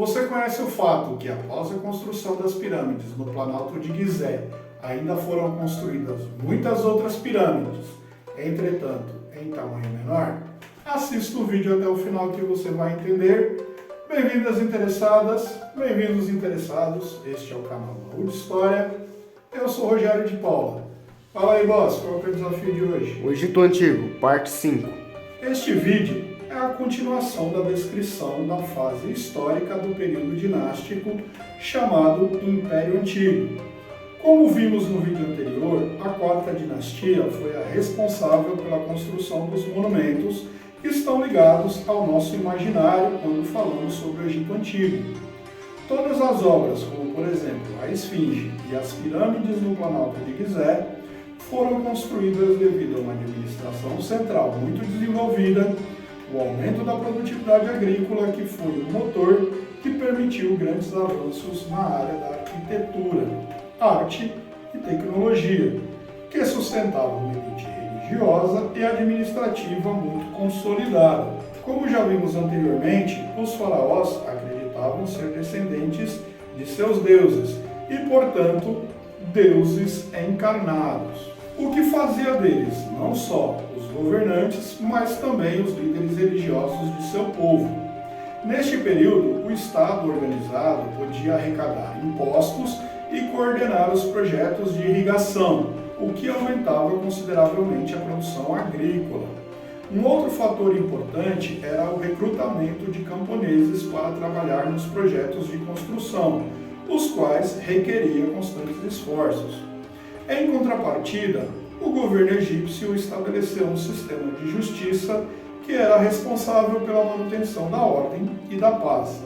Você conhece o fato que após a construção das pirâmides no Planalto de Gizé, ainda foram construídas muitas outras pirâmides, entretanto em tamanho menor? Assista o vídeo até o final que você vai entender. Bem-vindas interessadas, bem-vindos interessados, este é o canal Baú de História. Eu sou Rogério de Paula. Fala aí, boss, qual é o desafio de hoje? O Egito Antigo, parte 5. Este vídeo é a continuação da descrição da fase histórica do período dinástico chamado Império Antigo. Como vimos no vídeo anterior, a quarta dinastia foi a responsável pela construção dos monumentos que estão ligados ao nosso imaginário quando falamos sobre o Egito Antigo. Todas as obras, como por exemplo a Esfinge e as pirâmides no Planalto de Gizé, foram construídas devido a uma administração central muito desenvolvida, o aumento da produtividade agrícola, que foi o motor que permitiu grandes avanços na área da arquitetura, arte e tecnologia, que sustentava uma elite religiosa e administrativa muito consolidada. Como já vimos anteriormente, os faraós acreditavam ser descendentes de seus deuses e, portanto, deuses encarnados, o que fazia deles não só os governantes, mas também os líderes religiosos de seu povo. Neste período, o Estado organizado podia arrecadar impostos e coordenar os projetos de irrigação, o que aumentava consideravelmente a produção agrícola. Um outro fator importante era o recrutamento de camponeses para trabalhar nos projetos de construção, os quais requeriam constantes esforços. Em contrapartida, o governo egípcio estabeleceu um sistema de justiça que era responsável pela manutenção da ordem e da paz.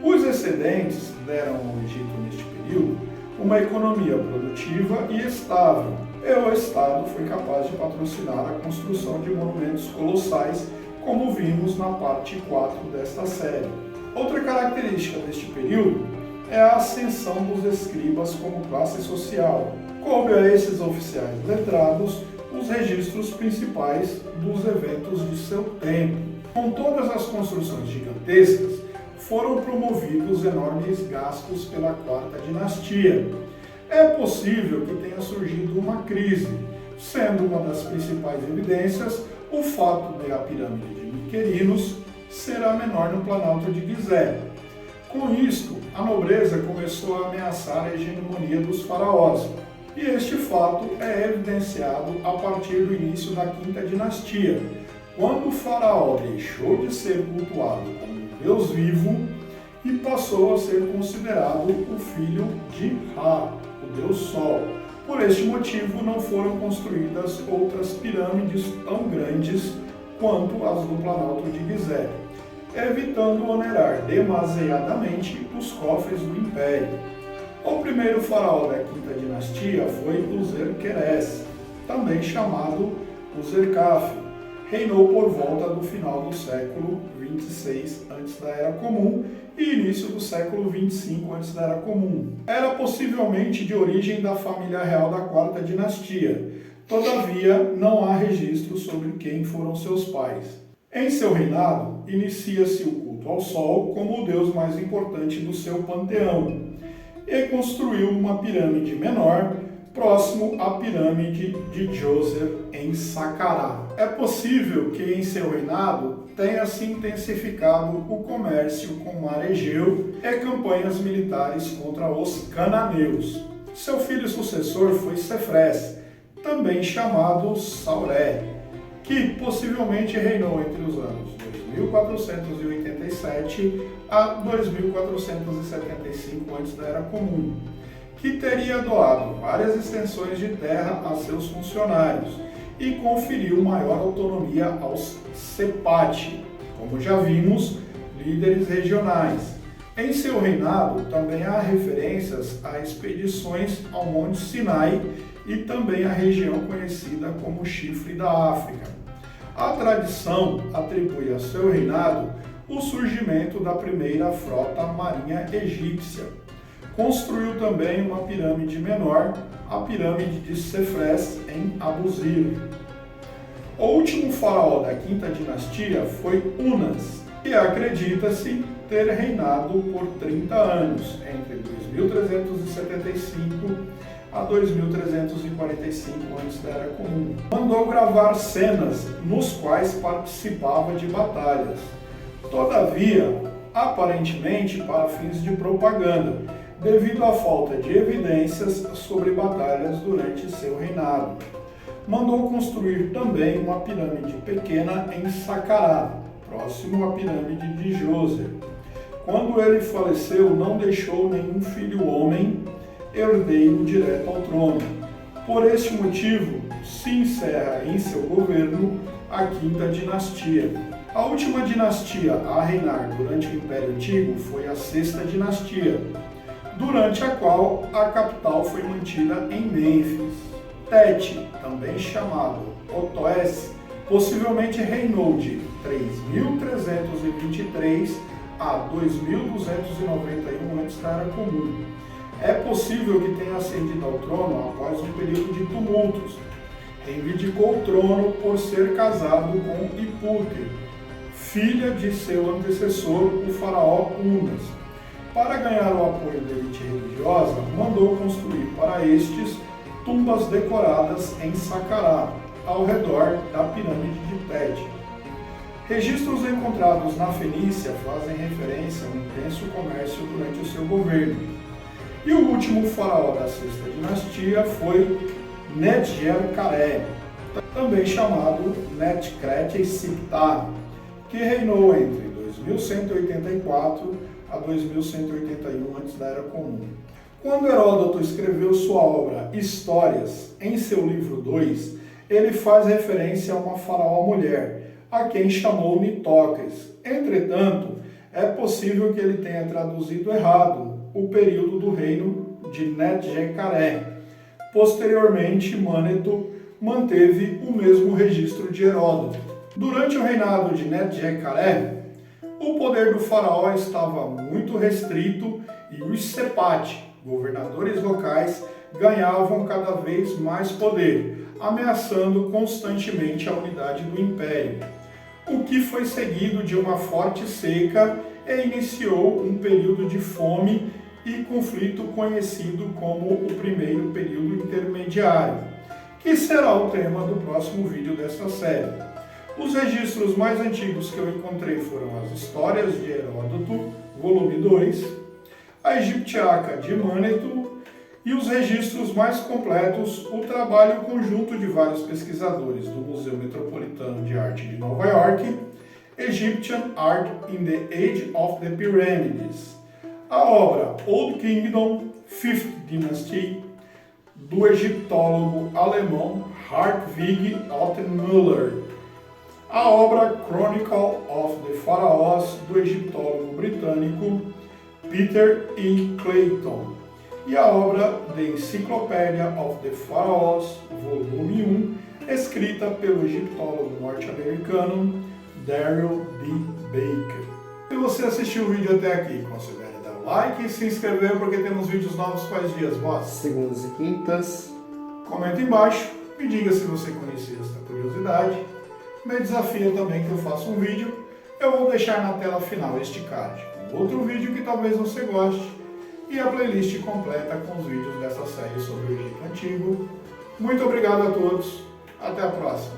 Os excedentes deram ao Egito neste período uma economia produtiva e estável, e o Estado foi capaz de patrocinar a construção de monumentos colossais, como vimos na parte 4 desta série. Outra característica deste período é a ascensão dos escribas como classe social. Coube a esses oficiais letrados os registros principais dos eventos de seu tempo. Com todas as construções gigantescas, foram promovidos enormes gastos pela quarta dinastia. É possível que tenha surgido uma crise, sendo uma das principais evidências o fato de a pirâmide de Miquerinos ser a menor no Planalto de Gizé. Com isto, a nobreza começou a ameaçar a hegemonia dos faraós, e este fato é evidenciado a partir do início da quinta dinastia, quando o faraó deixou de ser cultuado como Deus vivo e passou a ser considerado o filho de Ra, o Deus Sol. Por este motivo, não foram construídas outras pirâmides tão grandes quanto as do Planalto de Gizé, evitando onerar demasiadamente os cofres do império. O primeiro faraó da quinta dinastia foi Userquerés, também chamado Userkaf. Reinou por volta do final do século 26 antes da Era Comum e início do século 25 antes da Era Comum. Era possivelmente de origem da família real da quarta dinastia. Todavia, não há registros sobre quem foram seus pais. Em seu reinado, inicia-se o culto ao Sol como o deus mais importante do seu panteão, e construiu uma pirâmide menor, próximo à pirâmide de Djoser, em Saqqara. É possível que em seu reinado tenha se intensificado o comércio com o mar Egeu e campanhas militares contra os cananeus. Seu filho sucessor foi Sefrés, também chamado Sauré, que possivelmente reinou entre os anos 2487 a 2475 antes da Era Comum, que teria doado várias extensões de terra a seus funcionários e conferiu maior autonomia aos Sepati, como já vimos, líderes regionais. Em seu reinado também há referências a expedições ao Monte Sinai e também à região conhecida como Chifre da África. A tradição atribui a seu reinado o surgimento da primeira frota marinha egípcia. Construiu também uma pirâmide menor, a pirâmide de Sefrés, em Abusir. O último faraó da quinta dinastia foi Unas, e acredita-se ter reinado por 30 anos, entre 2375 a 2345 antes da Era Comum. Mandou gravar cenas nos quais participava de batalhas. Todavia, aparentemente para fins de propaganda, devido à falta de evidências sobre batalhas durante seu reinado. Mandou construir também uma pirâmide pequena em Saqqara, próximo à pirâmide de Djoser. Quando ele faleceu, não deixou nenhum filho homem herdeiro direto ao trono. Por este motivo, se encerra em seu governo a quinta dinastia. A última dinastia a reinar durante o Império Antigo foi a sexta dinastia, durante a qual a capital foi mantida em Mênfis. Tete, também chamado Otoes, possivelmente reinou de 3.323 a 2.291 antes da Era Comum. É possível que tenha ascendido ao trono após um período de tumultos. Reivindicou o trono por ser casado com Iputer, filha de seu antecessor, o faraó Unas. Para ganhar o apoio da elite religiosa, mandou construir para estes tumbas decoradas em Saqqara, ao redor da pirâmide de Tete. Registros encontrados na Fenícia fazem referência a um intenso comércio durante o seu governo. E o último faraó da sexta dinastia foi Nedjerkaré, também chamado Netkhrete-Siptah, que reinou entre 2184 a 2181 antes da Era Comum. Quando Heródoto escreveu sua obra Histórias, em seu livro 2, ele faz referência a uma faraó mulher, a quem chamou Nitocris. Entretanto, é possível que ele tenha traduzido errado o período do reino de Nedjekaré. Posteriormente, Manetho manteve o mesmo registro de Heródoto. Durante o reinado de Nedjekaré, o poder do faraó estava muito restrito e os Sepati, governadores locais, ganhavam cada vez mais poder, ameaçando constantemente a unidade do império, o que foi seguido de uma forte seca e iniciou um período de fome e conflito conhecido como o primeiro período intermediário, que será o tema do próximo vídeo desta série. Os registros mais antigos que eu encontrei foram as Histórias de Heródoto, volume 2, a Egiptiaca de Manetho e os registros mais completos, o trabalho conjunto de vários pesquisadores do Museu Metropolitano de Arte de Nova York, Egyptian Art in the Age of the Pyramids, a obra Old Kingdom, Fifth Dynasty, do egiptólogo alemão Hartwig Ottenmüller, a obra Chronicle of the Pharaohs, do egiptólogo britânico Peter E. Clayton, e a obra The Encyclopedia of the Pharaohs, volume 1, escrita pelo egiptólogo norte-americano Darrell B. Baker. Se você assistiu o vídeo até aqui, considere dar o like e se inscrever, porque temos vídeos novos quais dias, boss? Segundas e quintas. Comenta embaixo, me diga se você conhecia esta curiosidade. Me desafia também que eu faça um vídeo. Eu vou deixar na tela final este card com outro vídeo que talvez você goste e a playlist completa com os vídeos dessa série sobre o Egito Antigo. Muito obrigado a todos, até a próxima!